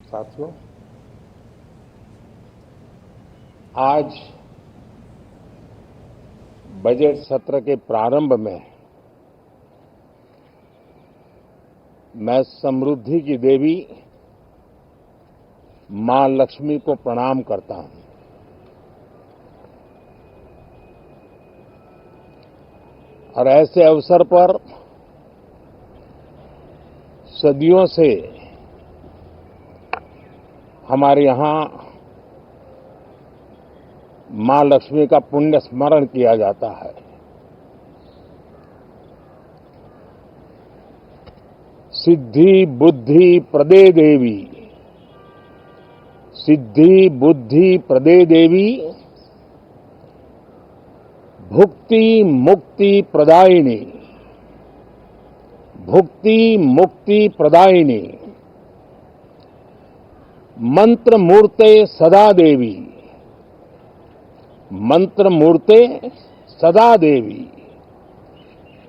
साथियों, आज बजट सत्र के प्रारंभ में मैं समृद्धि की देवी मां लक्ष्मी को प्रणाम करता हूं। और ऐसे अवसर पर सदियों से हमारे यहां मां लक्ष्मी का पुण्य स्मरण किया जाता है। सिद्धि बुद्धि प्रदे देवी, सिद्धि बुद्धि प्रदे देवी, भुक्ति मुक्ति प्रदायिनी, भुक्ति मुक्ति प्रदायिनी, मंत्र मूर्ते सदा देवी, मंत्र मूर्ते सदा देवी,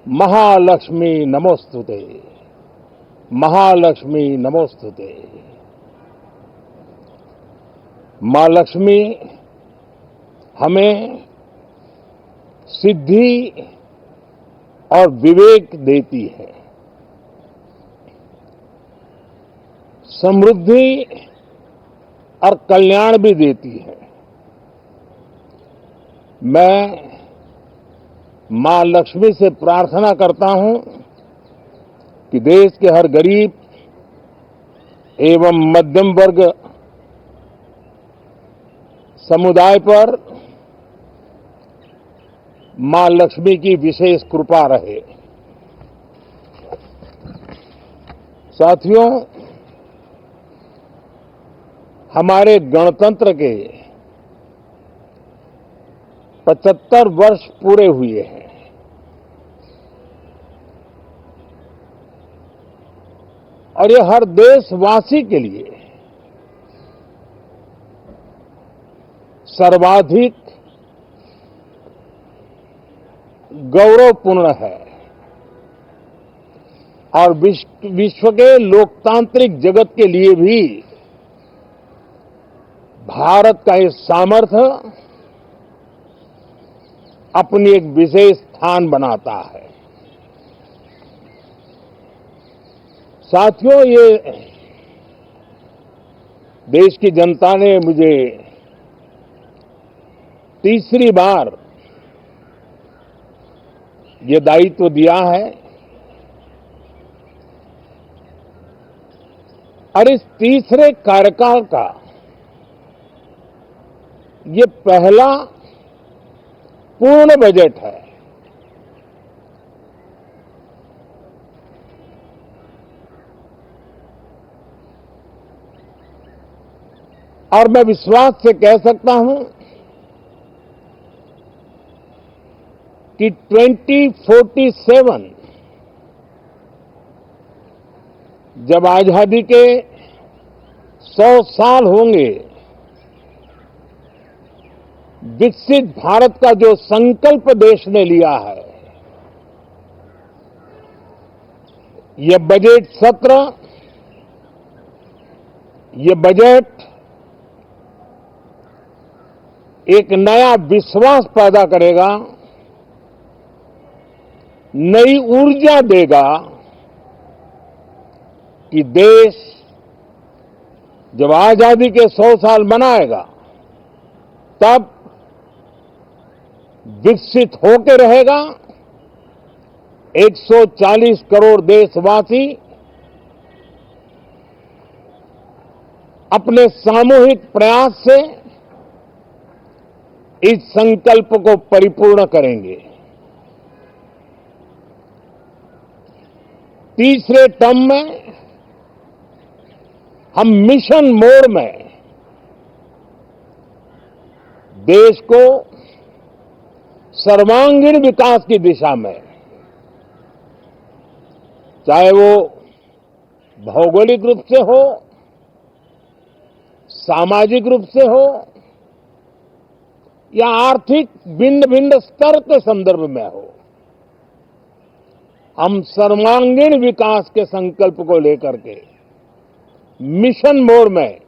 महालक्ष्मी नमोस्तुते, महालक्ष्मी नमोस्तुते। मां लक्ष्मी हमें सिद्धि और विवेक देती है, समृद्धि और कल्याण भी देती है। मैं मां लक्ष्मी से प्रार्थना करता हूं कि देश के हर गरीब एवं मध्यम वर्ग समुदाय पर मां लक्ष्मी की विशेष कृपा रहे। साथियों, हमारे गणतंत्र के 75 वर्ष पूरे हुए हैं। और ये हर देशवासी के लिए सर्वाधिक गौरवपूर्ण है और विश्व के लोकतांत्रिक जगत के लिए भी भारत का ये सामर्थ्य अपनी एक विशेष स्थान बनाता है। साथियों, ये देश की जनता ने मुझे तीसरी बार ये दायित्व दिया है और इस तीसरे कार्यकाल का ये पहला पूर्ण बजट है। और मैं विश्वास से कह सकता हूं कि 2047 जब आजादी के 100 साल होंगे, विकसित भारत का जो संकल्प देश ने लिया है, ये बजट सत्र, ये बजट एक नया विश्वास पैदा करेगा, नई ऊर्जा देगा कि देश जब आजादी के 100 साल मनाएगा तब विकसित होकर रहेगा। 140 करोड़ देशवासी अपने सामूहिक प्रयास से इस संकल्प को परिपूर्ण करेंगे। तीसरे टर्म में हम मिशन मोड में देश को सर्वांगीण विकास की दिशा में, चाहे वो भौगोलिक रूप से हो, सामाजिक रूप से हो या आर्थिक भिन्न भिन्न स्तर के संदर्भ में हो, हम सर्वांगीण विकास के संकल्प को लेकर के मिशन मोड में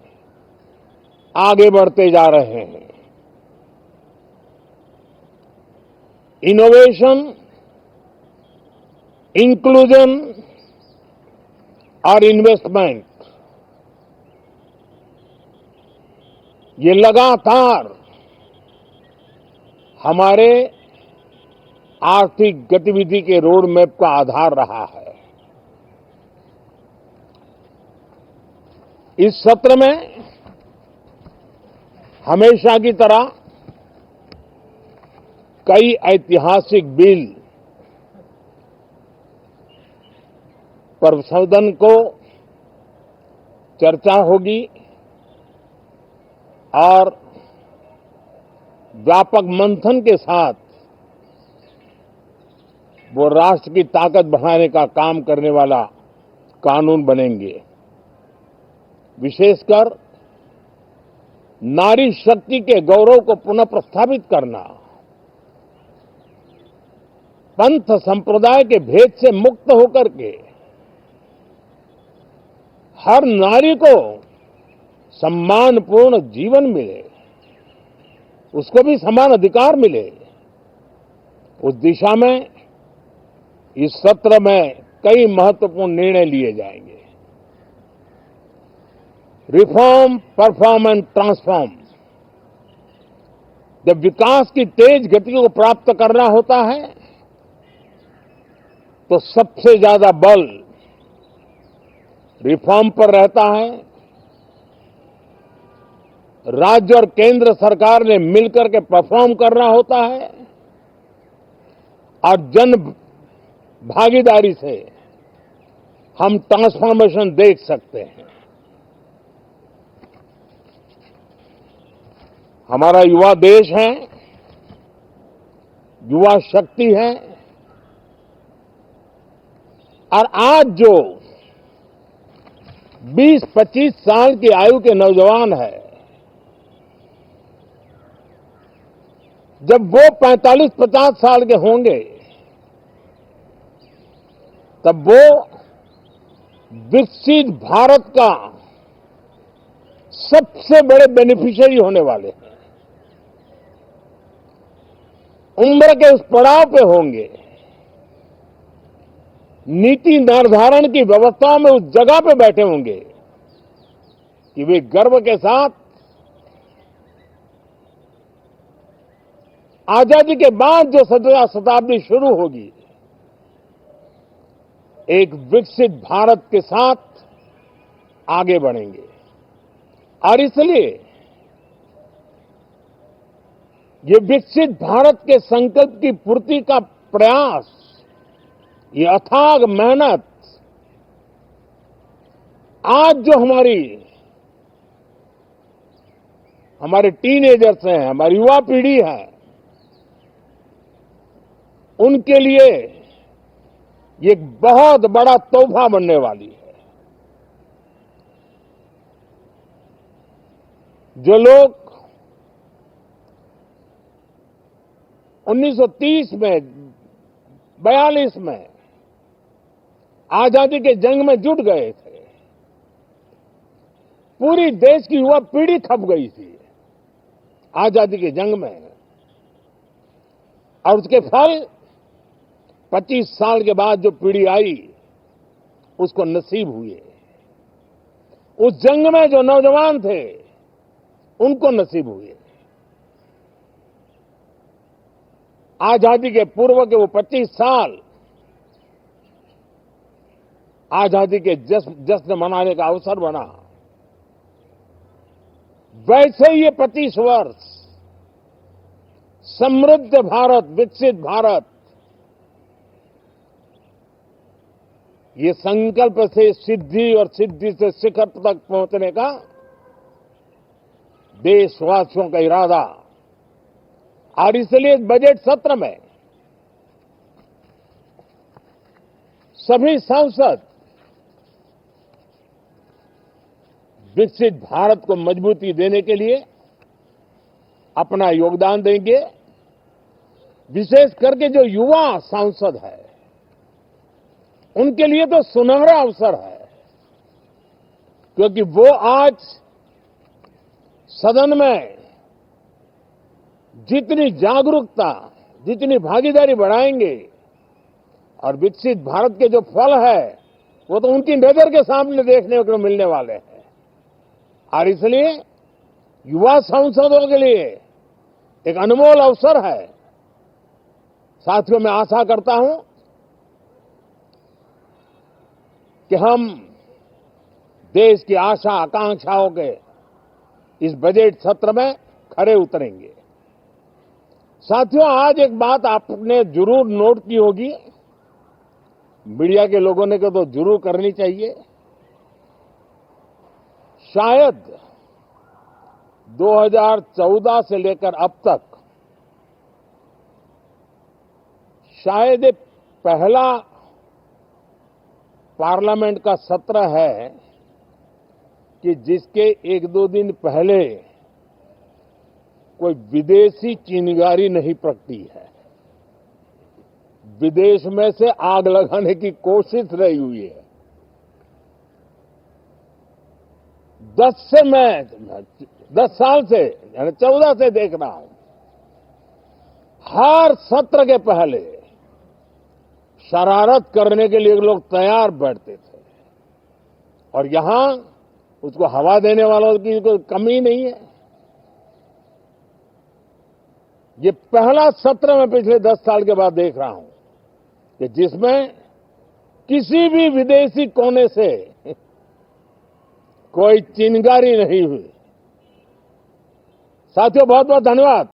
आगे बढ़ते जा रहे हैं। इनोवेशन, इंक्लूजन और इन्वेस्टमेंट, ये लगातार हमारे आर्थिक गतिविधि के रोड मैप का आधार रहा है। इस सत्र में हमेशा की तरह कई ऐतिहासिक बिल पर सदन को चर्चा होगी और व्यापक मंथन के साथ वो राष्ट्र की ताकत बढ़ाने का काम करने वाला कानून बनेंगे। विशेषकर नारी शक्ति के गौरव को पुनः प्रस्थापित करना, पंथ संप्रदाय के भेद से मुक्त होकर के हर नारी को सम्मानपूर्ण जीवन मिले, उसको भी समान अधिकार मिले, उस दिशा में इस सत्र में कई महत्वपूर्ण निर्णय लिए जाएंगे। Reform, perform and transform. जब विकास की तेज गति को प्राप्त करना होता है तो सबसे ज्यादा बल रिफॉर्म पर रहता है। राज्य और केंद्र सरकार ने मिलकर के परफॉर्म करना होता है और जन भागीदारी से हम ट्रांसफॉर्मेशन देख सकते हैं। हमारा युवा देश है, युवा शक्ति है और आज जो 20-25 साल की आयु के नौजवान है, जब वो 45-50 साल के होंगे तब वो विकसित भारत का सबसे बड़े बेनिफिशियरी होने वाले हैं। उम्र के उस पड़ाव पे होंगे, नीति निर्धारण की व्यवस्थाओं में उस जगह पे बैठे होंगे कि वे गर्व के साथ आजादी के बाद जो शताब्दी शुरू होगी, एक विकसित भारत के साथ आगे बढ़ेंगे। और इसलिए ये विकसित भारत के संकल्प की पूर्ति का प्रयास, ये अथाग मेहनत आज जो हमारे टीनेजर्स हैं, हमारी युवा पीढ़ी है, उनके लिए ये एक बहुत बड़ा तोहफा बनने वाली है। जो लोग 1930 में, 42 में आजादी के जंग में जुट गए थे, पूरी देश की युवा पीढ़ी खप गई थी आजादी के जंग में, और उसके फल 25 साल के बाद जो पीढ़ी आई उसको नसीब हुए। उस जंग में जो नौजवान थे उनको नसीब हुए। आजादी के पूर्व के वो 25 साल आजादी के जश्न मनाने का अवसर बना। वैसे ही ये 25 वर्ष समृद्ध भारत, विकसित भारत, ये संकल्प से सिद्धि और सिद्धि से शिखर तक पहुंचने का देशवासियों का इरादा। और इसलिए बजट सत्र में सभी सांसद विकसित भारत को मजबूती देने के लिए अपना योगदान देंगे। विशेष करके जो युवा सांसद है उनके लिए तो सुनहरा अवसर है क्योंकि वो आज सदन में जितनी जागरूकता, जितनी भागीदारी बढ़ाएंगे और विकसित भारत के जो फल है वो तो उनकी नजर के सामने देखने को मिलने वाले हैं। और इसलिए युवा सांसदों के लिए एक अनमोल अवसर है। साथियों, मैं आशा करता हूं कि हम देश की आशा आकांक्षाओं के इस बजट सत्र में खरे उतरेंगे। साथियों, आज एक बात आपने जरूर नोट की होगी, मीडिया के लोगों ने तो जरूर करनी चाहिए। शायद 2014 से लेकर अब तक शायद ये पहला पार्लियामेंट का सत्र है कि जिसके एक दो दिन पहले कोई विदेशी चिंगारी नहीं प्रगटी है। विदेश में से आग लगाने की कोशिश रही हुई है। 10 साल से यानी 14 से देख रहा हूं, हर सत्र के पहले शरारत करने के लिए लोग तैयार बैठते थे और यहां उसको हवा देने वालों की कोई कमी नहीं है। ये पहला सत्र मैं पिछले 10 साल के बाद देख रहा हूं कि जिसमें किसी भी विदेशी कोने से कोई चिंगारी नहीं हुई। साथियों, बहुत बहुत धन्यवाद।